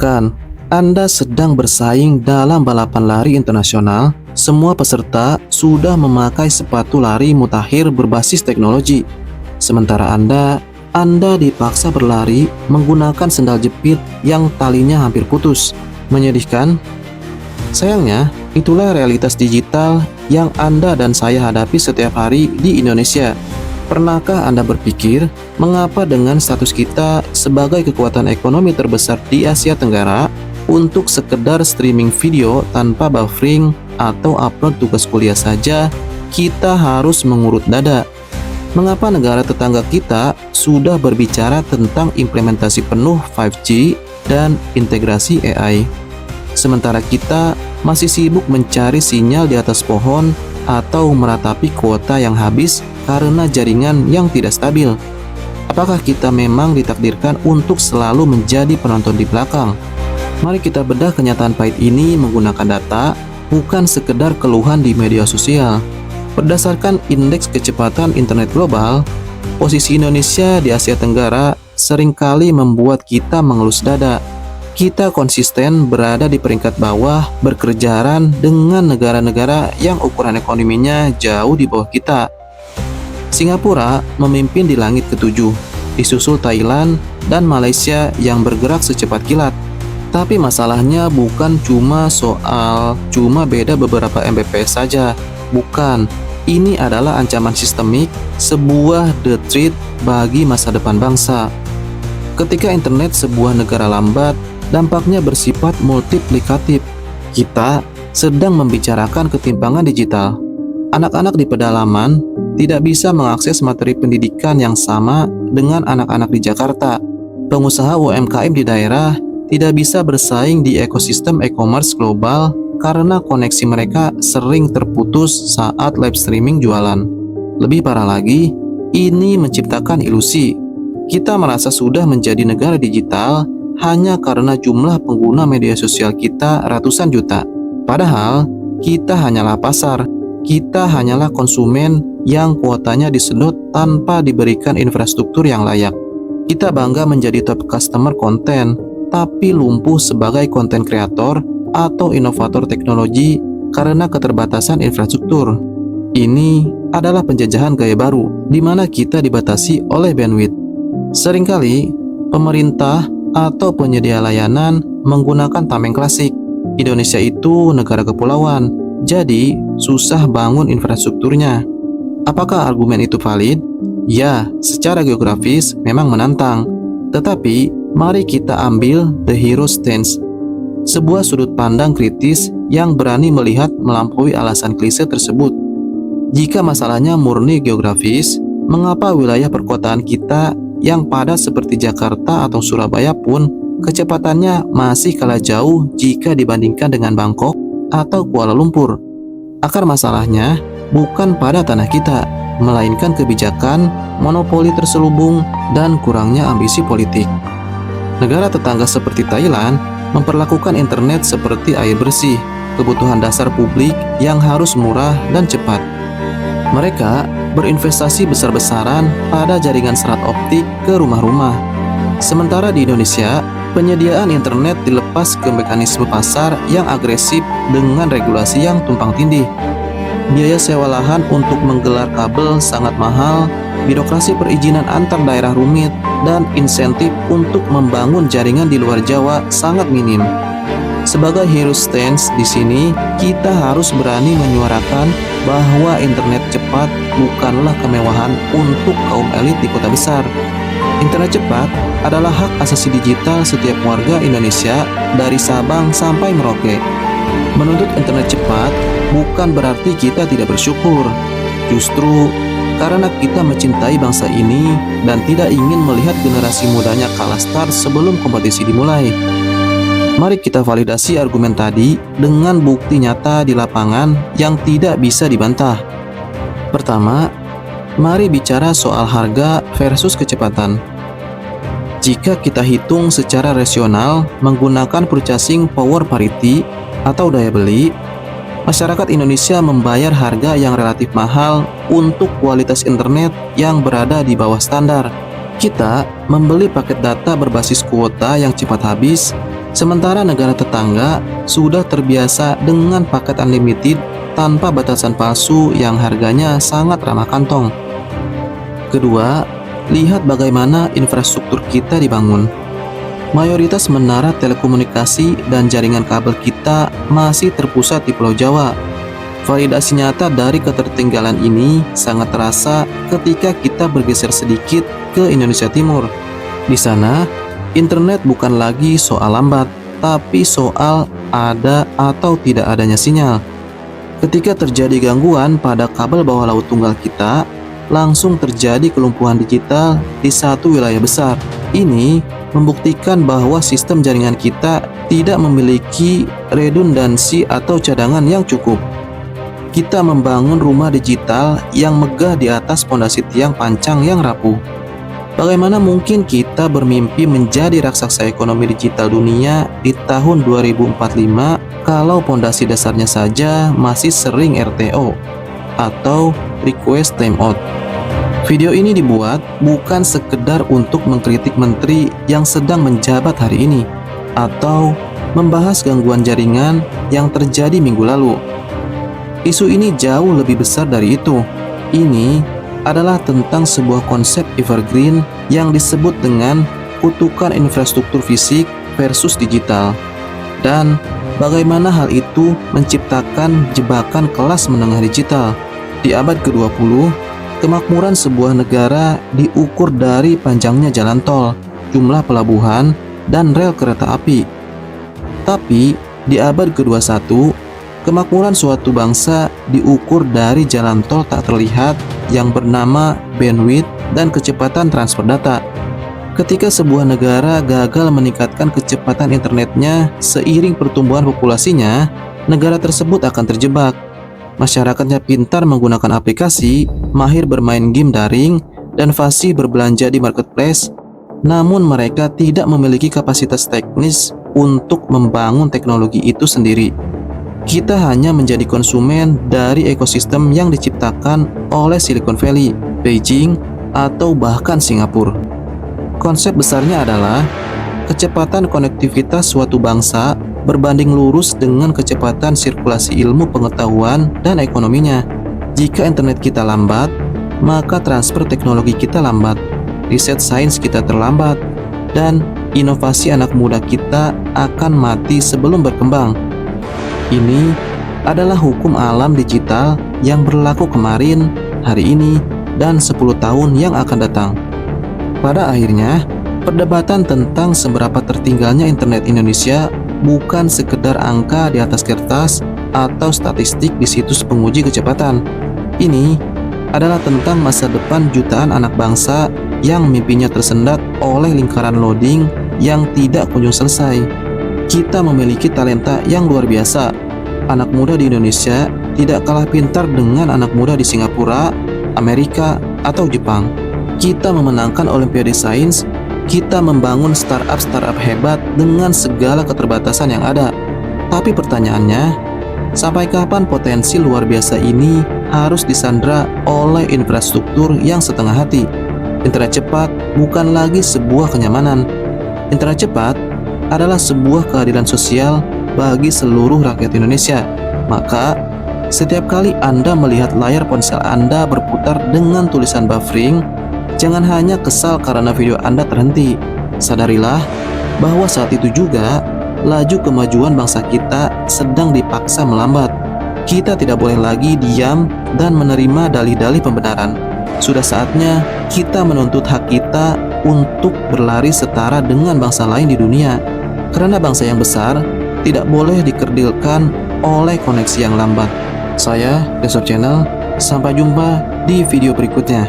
Bayangkan, Anda sedang bersaing dalam balapan lari internasional. Semua peserta sudah memakai sepatu lari mutakhir berbasis teknologi. Sementara Anda dipaksa berlari menggunakan sendal jepit yang talinya hampir putus. Menyedihkan? Sayangnya, itulah realitas digital yang Anda dan saya hadapi setiap hari di Indonesia. Pernahkah Anda berpikir, mengapa dengan status kita sebagai kekuatan ekonomi terbesar di Asia Tenggara, untuk sekedar streaming video tanpa buffering atau upload tugas kuliah saja, kita harus mengurut dada? Mengapa negara tetangga kita sudah berbicara tentang implementasi penuh 5G dan integrasi AI, sementara kita masih sibuk mencari sinyal di atas pohon atau meratapi kuota yang habis karena jaringan yang tidak stabil? Apakah kita memang ditakdirkan untuk selalu menjadi penonton di belakang? Mari kita bedah kenyataan pahit ini menggunakan data, bukan sekedar keluhan di media sosial. Berdasarkan Indeks Kecepatan Internet Global, posisi Indonesia di Asia Tenggara seringkali membuat kita mengelus dada. Kita konsisten berada di peringkat bawah, berkejaran dengan negara-negara yang ukuran ekonominya jauh di bawah kita. Singapura memimpin di langit ketujuh, disusul Thailand dan Malaysia yang bergerak secepat kilat. Tapi masalahnya bukan cuma beda beberapa Mbps saja. Bukan, ini adalah ancaman sistemik, sebuah death threat bagi masa depan bangsa. Ketika internet sebuah negara lambat, dampaknya bersifat multiplikatif. Kita sedang membicarakan ketimpangan digital. Anak-anak di pedalaman tidak bisa mengakses materi pendidikan yang sama dengan anak-anak di Jakarta. Pengusaha UMKM di daerah tidak bisa bersaing di ekosistem e-commerce global karena koneksi mereka sering terputus saat live streaming jualan. Lebih parah lagi, ini menciptakan ilusi. Kita merasa sudah menjadi negara digital hanya karena jumlah pengguna media sosial kita ratusan juta. Padahal, kita hanyalah pasar. Kita hanyalah konsumen yang kuotanya disedot tanpa diberikan infrastruktur yang layak. Kita bangga menjadi top customer konten, tapi lumpuh sebagai konten kreator atau inovator teknologi karena keterbatasan infrastruktur. Ini adalah penjajahan gaya baru, di mana kita dibatasi oleh bandwidth. Seringkali, pemerintah atau penyedia layanan menggunakan tameng klasik. Indonesia itu negara kepulauan, jadi susah bangun infrastrukturnya. Apakah argumen itu valid? Ya, secara geografis memang menantang. Tetapi, mari kita ambil the hero stance, sebuah sudut pandang kritis yang berani melihat melampaui alasan klise tersebut. Jika masalahnya murni geografis, mengapa wilayah perkotaan kita yang padat seperti Jakarta atau Surabaya pun kecepatannya masih kalah jauh jika dibandingkan dengan Bangkok atau Kuala Lumpur? Akar masalahnya bukan pada tanah kita, melainkan kebijakan, monopoli terselubung, dan kurangnya ambisi politik. Negara tetangga seperti Thailand memperlakukan internet seperti air bersih, kebutuhan dasar publik yang harus murah dan cepat. Mereka berinvestasi besar-besaran pada jaringan serat optik ke rumah-rumah. Sementara di Indonesia, penyediaan internet dilepas ke mekanisme pasar yang agresif dengan regulasi yang tumpang tindih. Biaya sewa lahan untuk menggelar kabel sangat mahal, birokrasi perizinan antar daerah rumit, dan insentif untuk membangun jaringan di luar Jawa sangat minim. Sebagai hero stance di sini, kita harus berani menyuarakan bahwa internet cepat bukanlah kemewahan untuk kaum elit di kota besar. Internet cepat adalah hak asasi digital setiap warga Indonesia dari Sabang sampai Merauke. Menuntut internet cepat bukan berarti kita tidak bersyukur. Justru karena kita mencintai bangsa ini dan tidak ingin melihat generasi mudanya kalah start sebelum kompetisi dimulai. Mari kita validasi argumen tadi dengan bukti nyata di lapangan yang tidak bisa dibantah. Pertama, mari bicara soal harga versus kecepatan. Jika kita hitung secara rasional menggunakan purchasing power parity atau daya beli, masyarakat Indonesia membayar harga yang relatif mahal untuk kualitas internet yang berada di bawah standar. Kita membeli paket data berbasis kuota yang cepat habis, Sementara negara tetangga sudah terbiasa dengan paket unlimited tanpa batasan palsu yang harganya sangat ramah kantong. Kedua, lihat bagaimana infrastruktur kita dibangun. Mayoritas menara telekomunikasi dan jaringan kabel kita masih terpusat di Pulau Jawa. Validasi nyata dari ketertinggalan ini sangat terasa ketika kita bergeser sedikit ke Indonesia Timur. Di sana, internet bukan lagi soal lambat, tapi soal ada atau tidak adanya sinyal. Ketika terjadi gangguan pada kabel bawah laut tunggal kita, langsung terjadi kelumpuhan digital di satu wilayah besar. Ini membuktikan bahwa sistem jaringan kita tidak memiliki redundansi atau cadangan yang cukup. Kita membangun rumah digital yang megah di atas pondasi tiang pancang yang rapuh. Bagaimana mungkin kita bermimpi menjadi raksasa ekonomi digital dunia di tahun 2045 kalau pondasi dasarnya saja masih sering RTO atau request timeout? Video ini dibuat bukan sekedar untuk mengkritik menteri yang sedang menjabat hari ini atau membahas gangguan jaringan yang terjadi minggu lalu. Isu ini jauh lebih besar dari itu. Ini adalah tentang sebuah konsep evergreen yang disebut dengan kutukan infrastruktur fisik versus digital, dan bagaimana hal itu menciptakan jebakan kelas menengah digital. Di abad ke-20, kemakmuran sebuah negara diukur dari panjangnya jalan tol, jumlah pelabuhan, dan rel kereta api. Tapi di abad ke-21, kemakmuran suatu bangsa diukur dari jalan tol tak terlihat yang bernama bandwidth dan kecepatan transfer data. Ketika sebuah negara gagal meningkatkan kecepatan internetnya seiring pertumbuhan populasinya, negara tersebut akan terjebak. Masyarakatnya pintar menggunakan aplikasi, mahir bermain game daring, dan fasih berbelanja di marketplace, namun mereka tidak memiliki kapasitas teknis untuk membangun teknologi itu sendiri. Kita hanya menjadi konsumen dari ekosistem yang diciptakan oleh Silicon Valley, Beijing, atau bahkan Singapura. Konsep besarnya adalah kecepatan konektivitas suatu bangsa berbanding lurus dengan kecepatan sirkulasi ilmu pengetahuan dan ekonominya. Jika internet kita lambat, maka transfer teknologi kita lambat, riset sains kita terlambat, dan inovasi anak muda kita akan mati sebelum berkembang. Ini adalah hukum alam digital yang berlaku kemarin, hari ini, dan 10 tahun yang akan datang. Pada akhirnya, perdebatan tentang seberapa tertinggalnya internet Indonesia bukan sekedar angka di atas kertas atau statistik di situs penguji kecepatan. Ini adalah tentang masa depan jutaan anak bangsa yang mimpinya tersendat oleh lingkaran loading yang tidak kunjung selesai. Kita memiliki talenta yang luar biasa. Anak muda di Indonesia tidak kalah pintar dengan anak muda di Singapura, Amerika, atau Jepang. Kita memenangkan Olimpiade Sains, kita membangun startup hebat dengan segala keterbatasan yang ada. Tapi pertanyaannya, sampai kapan potensi luar biasa ini harus disandra oleh infrastruktur yang setengah hati? Internet cepat bukan lagi sebuah kenyamanan. Internet cepat adalah sebuah keadilan sosial bagi seluruh rakyat Indonesia. Maka, setiap kali Anda melihat layar ponsel Anda berputar dengan tulisan buffering, jangan hanya kesal karena video Anda terhenti. Sadarilah bahwa saat itu juga laju kemajuan bangsa kita sedang dipaksa melambat. Kita tidak boleh lagi diam dan menerima dalih-dalih pembenaran. Sudah saatnya kita menuntut hak kita untuk berlari setara dengan bangsa lain di dunia. Karena bangsa yang besar tidak boleh dikerdilkan oleh koneksi yang lambat. Saya, Desor Channel, sampai jumpa di video berikutnya.